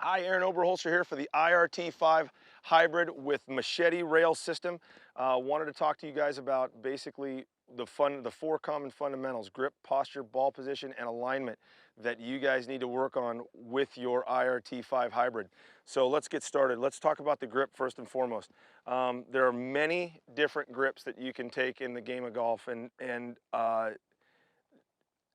Hi, Aaron Oberholzer here for the iRT-5 hybrid with machete rail system. Wanted to talk to you guys about basically the four common fundamentals: grip, posture, ball position, and alignment that you guys need to work on with your iRT-5 hybrid. So let's get started. Let's talk about the grip first and foremost. There are many different grips that you can take in the game of golf, and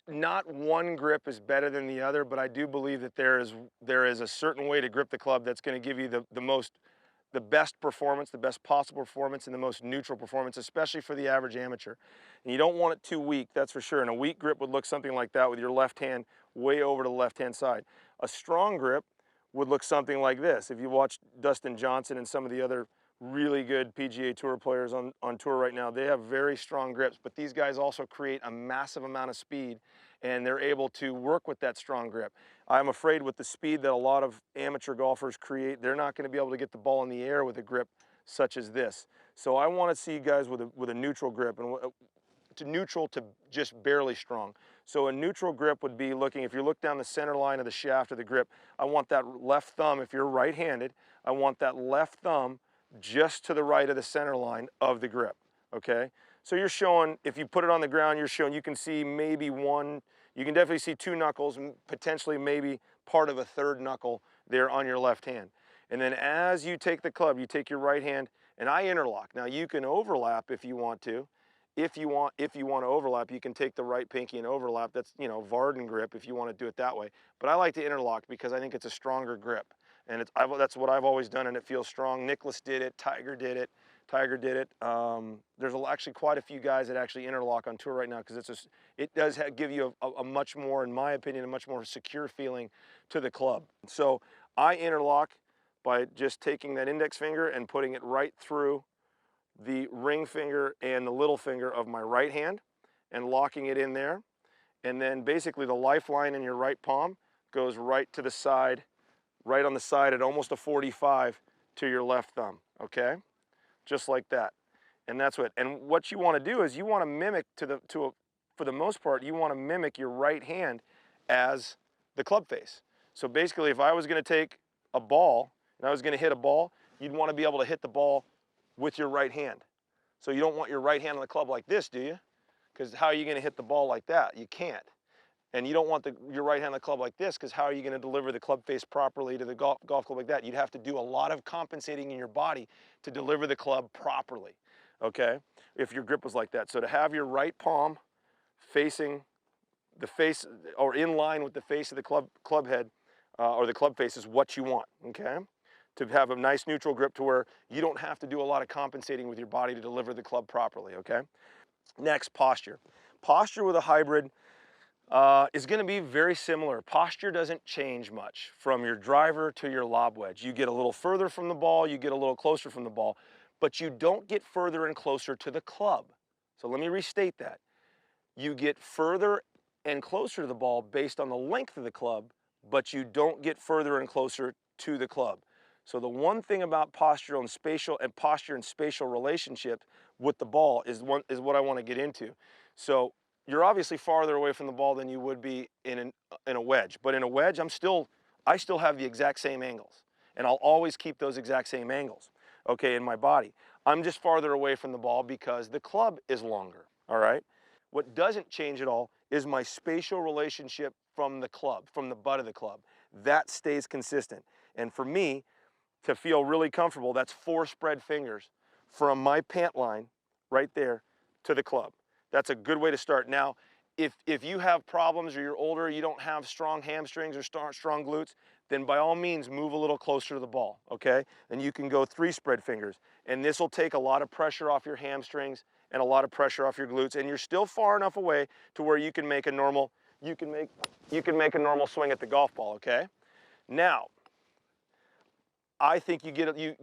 not one grip is better than the other, but I do believe that there is a certain way to grip the club that's going to give you the best performance, the best possible performance, and the most neutral performance, especially for the average amateur. And you don't want it too weak, that's for sure. And a weak grip would look something like that, with your left hand way over to the left-hand side. A strong grip would look something like this. If you watch Dustin Johnson and some of the other really good PGA Tour players on tour right now, they have very strong grips, but these guys also create a massive amount of speed, and they're able to work with that strong grip. I'm afraid with the speed that a lot of amateur golfers create, they're not going to be able to get the ball in the air with a grip such as this. So I want to see guys with a neutral grip, and to neutral to just barely strong. So a neutral grip would be looking, if you look down the center line of the shaft of the grip, I want that left thumb, if you're right-handed, I want that left thumb just to the right of the center line of the grip, okay? So you're showing, if you put it on the ground, you're showing, you can see maybe one, you can definitely see two knuckles, and potentially maybe part of a third knuckle there on your left hand. And then as you take the club, you take your right hand, and I interlock. Now you can overlap if you want to. If you want to overlap, you can take the right pinky and overlap. That's, you know, Varden grip if you want to do it that way. But I like to interlock because I think it's a stronger grip. And that's what I've always done, and it feels strong. Nicholas did it, Tiger did it. There's actually quite a few guys that actually interlock on tour right now, because it does give you a much more, in my opinion, a much more secure feeling to the club. So I interlock by just taking that index finger and putting it right through the ring finger and the little finger of my right hand and locking it in there. And then basically the lifeline in your right palm goes right to the side, right on the side at almost a 45 to your left thumb, okay? Just like that. And that's what, and what you want to do is you want to mimic for the most part, you want to mimic your right hand as the club face. So basically, if I was going to take a ball and I was going to hit a ball, you'd want to be able to hit the ball with your right hand. So you don't want your right hand on the club like this, do you? Because how are you going to hit the ball like that? You can't. And you don't want your right hand on the club like this, because how are you going to deliver the club face properly to the golf club like that? You'd have to do a lot of compensating in your body to deliver the club properly, okay, if your grip was like that. So to have your right palm facing the face, or in line with the face of the club head, or the club face, is what you want, okay? To have a nice neutral grip to where you don't have to do a lot of compensating with your body to deliver the club properly, okay? Next, posture. Posture with a hybrid is going to be very similar. Posture doesn't change much from your driver to your lob wedge. You get a little further from the ball, you get a little closer from the ball, but you don't get further and closer to the club. So let me restate that. You get further and closer to the ball based on the length of the club, but you don't get further and closer to the club. So the one thing about posture and spatial relationship with the ball is what I want to get into. So you're obviously farther away from the ball than you would be in a wedge. But in a wedge, I still have the exact same angles, and I'll always keep those exact same angles, okay, in my body. I'm just farther away from the ball because the club is longer, all right? What doesn't change at all is my spatial relationship from the club, from the butt of the club. That stays consistent. And for me, to feel really comfortable, that's 4 spread fingers from my pant line right there to the club. That's a good way to start. Now, if you have problems, or you're older, you don't have strong hamstrings or strong glutes, then by all means move a little closer to the ball, okay? And you can go 3 spread fingers, and this will take a lot of pressure off your hamstrings and a lot of pressure off your glutes, and you're still far enough away to where you can make a normal swing at the golf ball, okay? Now, I think you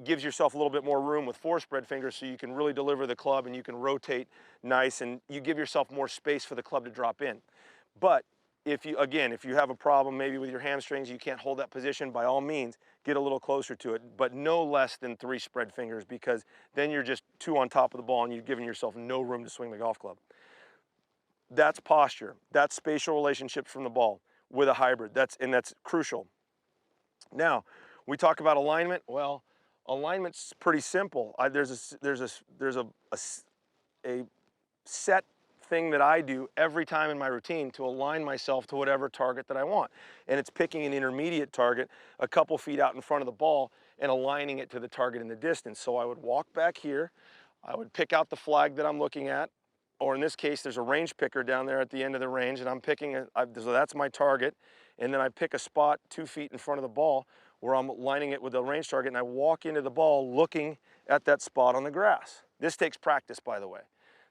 gives yourself a little bit more room with 4 spread fingers, so you can really deliver the club and you can rotate nice, and you give yourself more space for the club to drop in. But if you have a problem maybe with your hamstrings, you can't hold that position, by all means get a little closer to it, but no less than 3 spread fingers, because then you're just 2 on top of the ball and you're giving yourself no room to swing the golf club. That's posture. That's spatial relationships from the ball with a hybrid. That's crucial. Now, we talk about alignment. Well, alignment's pretty simple. There's a set thing that I do every time in my routine to align myself to whatever target that I want. And it's picking an intermediate target a couple feet out in front of the ball and aligning it to the target in the distance. So I would walk back here, I would pick out the flag that I'm looking at, or in this case, there's a range picker down there at the end of the range, and I'm picking, so that's my target. And then I pick a spot 2 feet in front of the ball where I'm lining it with a range target, and I walk into the ball looking at that spot on the grass. This takes practice, by the way.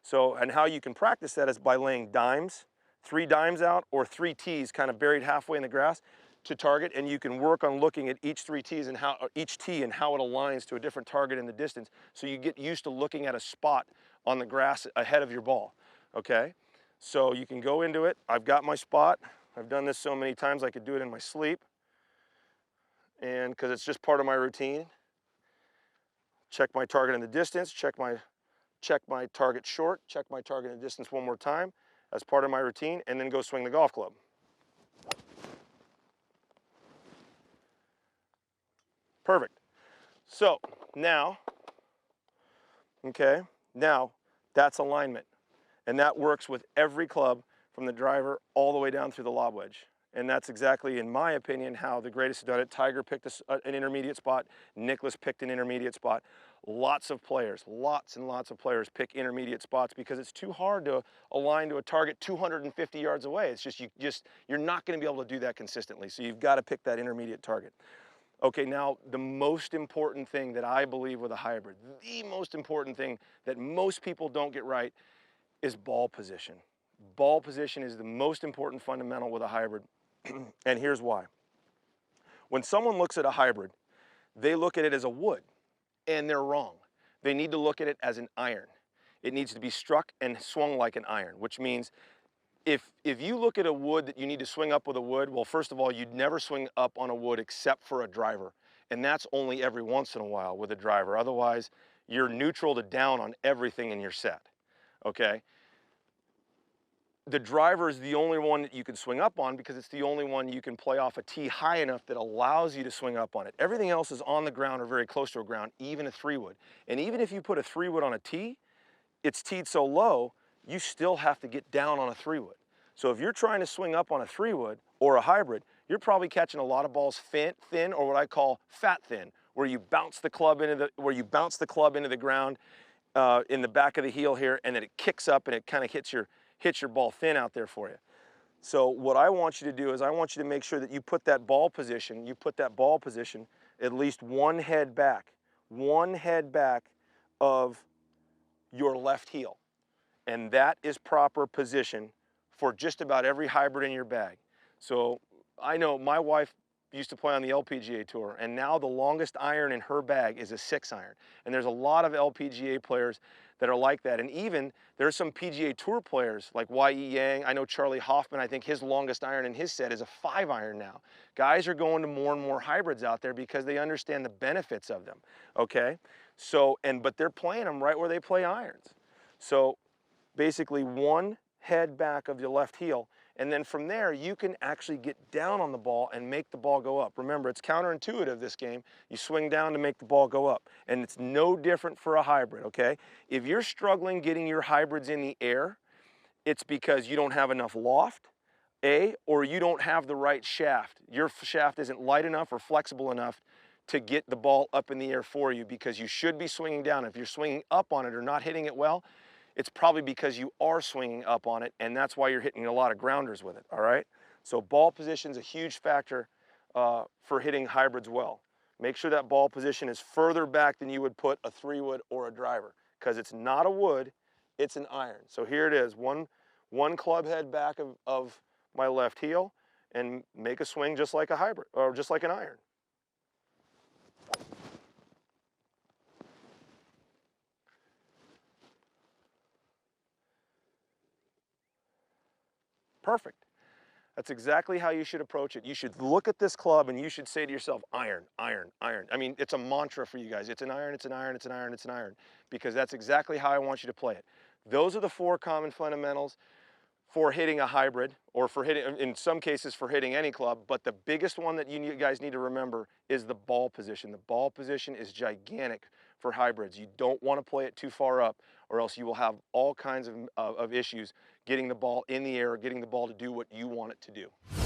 So, and how you can practice that is by laying dimes, 3 dimes out, or 3 tees kind of buried halfway in the grass to target, and you can work on looking at each 3 tees and each tee and how it aligns to a different target in the distance, so you get used to looking at a spot on the grass ahead of your ball, okay? So you can go into it. I've got my spot. I've done this so many times I could do it in my sleep, and because it's just part of my routine. Check my target in the distance, check my target short, check my target in the distance one more time as part of my routine, and then go swing the golf club. Perfect. So now, okay, now that's alignment. And that works with every club from the driver all the way down through the lob wedge. And that's exactly, in my opinion, how the greatest have done it. Tiger picked an intermediate spot. Nicklaus picked an intermediate spot. Lots of players, lots and lots of players pick intermediate spots because it's too hard to align to a target 250 yards away. It's just, you're not going to be able to do that consistently. So you've got to pick that intermediate target. Okay, now the most important thing that I believe with a hybrid, the most important thing that most people don't get right is ball position. Ball position is the most important fundamental with a hybrid, and here's why. When someone looks at a hybrid, they look at it as a wood, and they're wrong. They need to look at it as an iron. It needs to be struck and swung like an iron, which means if you look at a wood that you need to swing up with a wood, well, first of all, you'd never swing up on a wood except for a driver, and that's only every once in a while with a driver. Otherwise, you're neutral to down on everything in your set, okay? The driver is the only one that you can swing up on because it's the only one you can play off a tee high enough that allows you to swing up on it. Everything else is on the ground or very close to the ground, even a 3-wood. And even if you put a 3-wood on a tee, it's teed so low, you still have to get down on a 3-wood. So if you're trying to swing up on a 3-wood or a hybrid, you're probably catching a lot of balls thin, or what I call fat thin, where you bounce the club into the ground in the back of the heel here, and then it kicks up and it kind of hits your ball thin out there for you. So what I want you to do is I want you to make sure that you put that ball position at least one head back of your left heel. And that is proper position for just about every hybrid in your bag. So I know my wife used to play on the LPGA Tour, and now the longest iron in her bag is a 6-iron. And there's a lot of LPGA players that are like that. And even there's some PGA Tour players like Y.E. Yang. I know Charlie Hoffman, I think his longest iron in his set is a 5-iron now. Guys are going to more and more hybrids out there because they understand the benefits of them, okay? So, but they're playing them right where they play irons. So basically one head back of your left heel, and then from there you can actually get down on the ball and make the ball go up. Remember, it's counterintuitive, this game. You swing down to make the ball go up, and it's no different for a hybrid, okay? If you're struggling getting your hybrids in the air, it's because you don't have enough loft, or you don't have the right shaft. Your shaft isn't light enough or flexible enough to get the ball up in the air for you, because you should be swinging down. If you're swinging up on it or not hitting it well, it's probably because you are swinging up on it, and that's why you're hitting a lot of grounders with it, all right? So ball position is a huge factor for hitting hybrids well. Make sure that ball position is further back than you would put a 3-wood or a driver, because it's not a wood, it's an iron. So here it is, one club head back of my left heel, and make a swing just like a hybrid, or just like an iron. Perfect. That's exactly how you should approach it. You should look at this club and you should say to yourself, iron, iron, iron. I mean, it's a mantra for you guys. It's an iron, it's an iron, it's an iron, it's an iron, because that's exactly how I want you to play it. Those are the 4 common fundamentals. for hitting a hybrid, or for hitting, in some cases for hitting any club, but the biggest one that you guys need to remember is the ball position. The ball position is gigantic for hybrids. You don't want to play it too far up, or else you will have all kinds of issues getting the ball in the air, getting the ball to do what you want it to do.